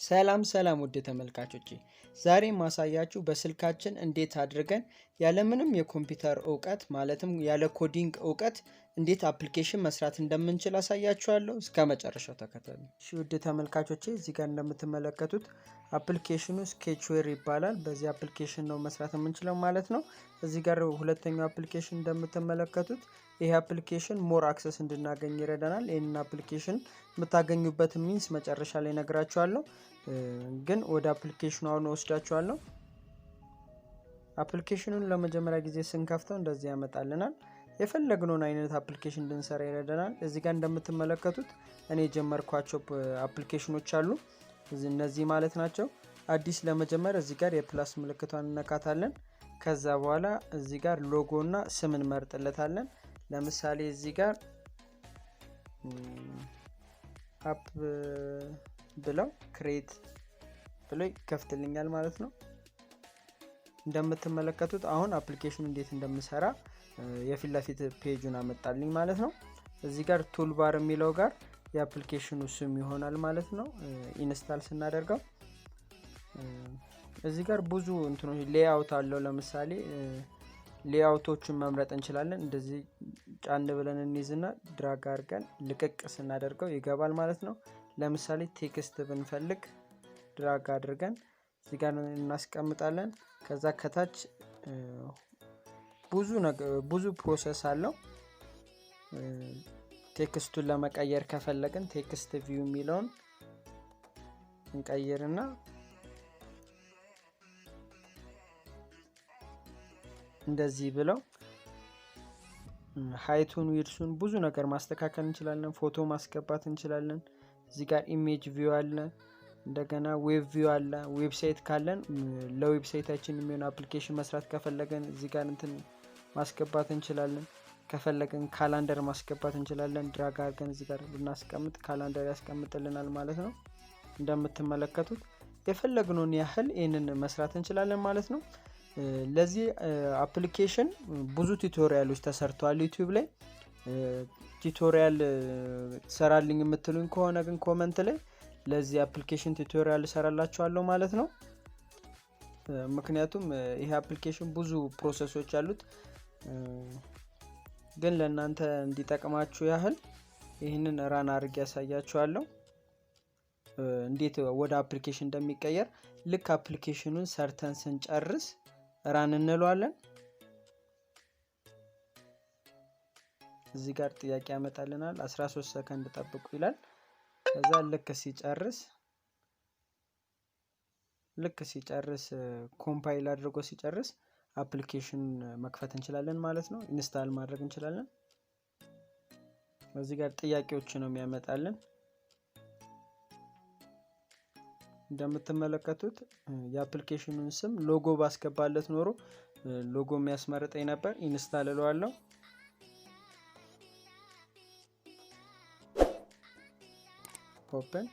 ሰላም ውድ ተመልካቾቼ ዛሬ ማሳያችሁ በስልካችን እንዴት አድርገን ያለምንም የኮምፒውተር ዕውቀት ማለትም ያለ ኮዲንግ ዕውቀት እንዴት አፕሊኬሽን መስራት እንደምንችል አሳያችኋለሁ። እስከ መጨረሻው ተከታተሉ። እሺ ውድ ተመልካቾቼ እዚህ ጋር እንደምትመለከቱት አፕሊኬሽኑ ስኬችዌር ይባላል። በዚህ አፕሊኬሽን ነው መስራት የምንችለው ማለት ነው። እዚህ ጋር ሁለተኛው አፕሊኬሽን እንደምትመለከቱት ይሄ አፕሊኬሽን ሞር አክሰስ እንድናገኝ ይረዳናል። ይሄንን አፕሊኬሽን የምታገኙበት ሚንስ መጨረሻ ላይ ነግራችኋለሁ። ግን ወደ አፕሊኬሽኑ አሁን ወስዳችኋለሁ። አፕሊኬሽኑን ለመጀመሪያ ጊዜ ስንከፍተው እንደዚህ ያመጣልናል። የፈለግነውን አይነት አፕሊኬሽን እንድንሰራ ይረዳናል። እዚህ ጋር እንደምትመለከቱት እኔ የጀመርኳቸው አፕሊኬሽኖች አሉ። እነዚህ ማለት ናቸው። አዲስ ለመጀመር እዚህ ጋር የፕላስ ምልክቷን እንነካታለን። ከዛ በኋላ እዚህ ጋር ሎጎ እና ስም እንመርጥለታለን። ለምሳሌ እዚህ ጋር አፕ ብለው ክሬት ብለው ይከፍትልኛል ማለት ነው። እንደምትመለከቱት አሁን አፕሊኬሽኑ እንዴት እንደምሰራ የፊት ለፊት ፔጁን አመጣልኝ ማለት ነው። እዚህ ጋር ቱል ባር የሚለው ጋር የአፕሊኬሽኑ ስም ይሆናል ማለት ነው። ኢንስታል ስናደርገው እዚህ ጋር ብዙ እንትኖች ሌአውት አለው። ለምሳሌ ሌአውቶችን መምረጥ እንችላለን። እንደዚህ ጫን ብለን እንይዝና ድራግ አድርገን ልቅቅ ስናደርገው ይገባል ማለት ነው። ለምሳሌ ቴክስት ብንፈልግ ድራግ አድርገን እዚህ ጋር እናስቀምጣለን። ከዛ ከታች ብዙ ፕሮሰስ አለው። ቴክስቱን ለመቀየር ከፈለግን ቴክስት ቪው የሚለውን እንቀይርና እንደዚህ ብለው ሃይቱን ዊድሱን ብዙ ነገር ማስተካከል እንችላለን። ፎቶ ማስገባት እንችላለን። እዚህ ጋር ኢሜጅ ቪው አለ። እንደገና ዌብ ቪው አለ። ዌብሳይት ካለን ለዌብሳይታችን የሚሆን አፕሊኬሽን መስራት ከፈለገን እዚህ ጋር እንትን ማስገባት እንችላለን። ከፈለገን ካላንደር ማስገባት እንችላለን። ድራግ አድርገን እዚህ ጋር ብናስቀምጥ ካላንደር ያስቀምጥልናል ማለት ነው። እንደምትመለከቱት የፈለግነውን ያህል ይሄንን መስራት እንችላለን ማለት ነው። ለዚህ አፕሊኬሽን ብዙ ቱቶሪያሎች ተሰርተዋል ዩቲዩብ ላይ። ቱቶሪያል ሰራልኝ የምትሉኝ ከሆነ ግን ኮሜንት ላይ ለዚህ አፕሊኬሽን ቱቶሪያል ሰራላችኋለሁ ማለት ነው። ምክንያቱም ይሄ አፕሊኬሽን ብዙ ፕሮሰሶች አሉት። ግን ለእናንተ እንዲጠቅማችሁ ያህል ይህንን ራን አድርጌ ያሳያችኋለሁ እንዴት ወደ አፕሊኬሽን እንደሚቀየር። ልክ አፕሊኬሽኑን ሰርተን ስንጨርስ ራን እንለዋለን። እዚህ ጋር ጥያቄ ያመጣልናል። 13 ሰከንድ ጠብቁ ይላል። ከዛ ልክ ሲጨርስ ኮምፓይል አድርጎ ሲጨርስ አፕሊኬሽን መክፈት እንችላለን ማለት ነው። ኢንስታል ማድረግ እንችላለን። እዚህ ጋር ጥያቄዎች ነው የሚያመጣልን። እንደምትመለከቱት የአፕሊኬሽኑን ስም ሎጎ ባስገባለት ኖሮ ሎጎ የሚያስመርጠኝ ነበር። ኢንስታል እለዋለሁ። ኦፕን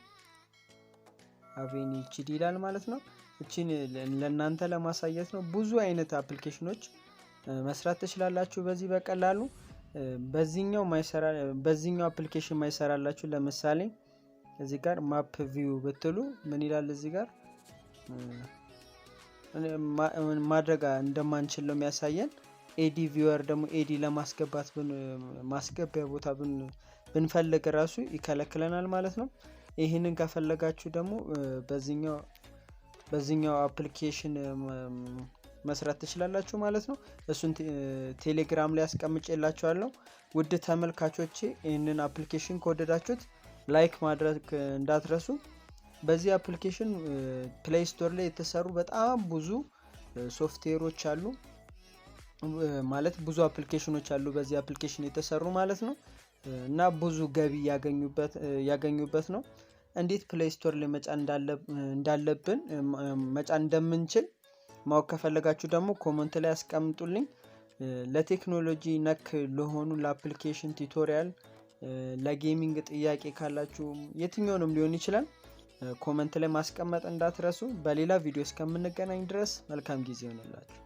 አቬኒችዲ ይላል ማለት ነው። እቺን ለእናንተ ለማሳየት ነው። ብዙ አይነት አፕሊኬሽኖች መስራት ትችላላችሁ በዚህ በቀላሉ። በዚህኛው አፕሊኬሽን ማይሰራላችሁ ለምሳሌ እዚህ ጋር ማፕ ቪው ብትሉ ምን ይላል? እዚህ ጋር ማድረግ እንደማንችል ነው የሚያሳየን። ኤዲ ቪወር ደግሞ ኤዲ ለማስገባት ማስገቢያ ቦታ ብንፈልግ ራሱ ይከለክለናል ማለት ነው። ይሄንን ከፈለጋችሁ ደግሞ በዚህኛው አፕሊኬሽን መስራት ትችላላችሁ ማለት ነው። እሱን ቴሌግራም ላይ አስቀምጬላችኋለሁ። ውድ ተመልካቾቼ ይሄንን አፕሊኬሽን ከወደዳችሁት ላይክ ማድረግ እንዳትረሱ። በዚህ አፕሊኬሽን ፕሌይ ስቶር ላይ የተሰሩ በጣም ብዙ ሶፍትዌሮች አሉ ማለት ብዙ አፕሊኬሽኖች አሉ በዚህ አፕሊኬሽን የተሰሩ ማለት ነው። እና ብዙ ገቢ ያገኙበት ነው። እንዴት ፕሌይ ስቶር ላይ መጫን እንዳለብን መጫን እንደምንችል ማወቅ ከፈለጋችሁ ደግሞ ኮሜንት ላይ አስቀምጡልኝ። ለቴክኖሎጂ ነክ ለሆኑ ለአፕሊኬሽን ቱቶሪያል፣ ለጌሚንግ ጥያቄ ካላችሁ የትኛውንም ሊሆን ይችላል ኮሜንት ላይ ማስቀመጥ እንዳትረሱ። በሌላ ቪዲዮ እስከምንገናኝ ድረስ መልካም ጊዜ ይሁንላችሁ።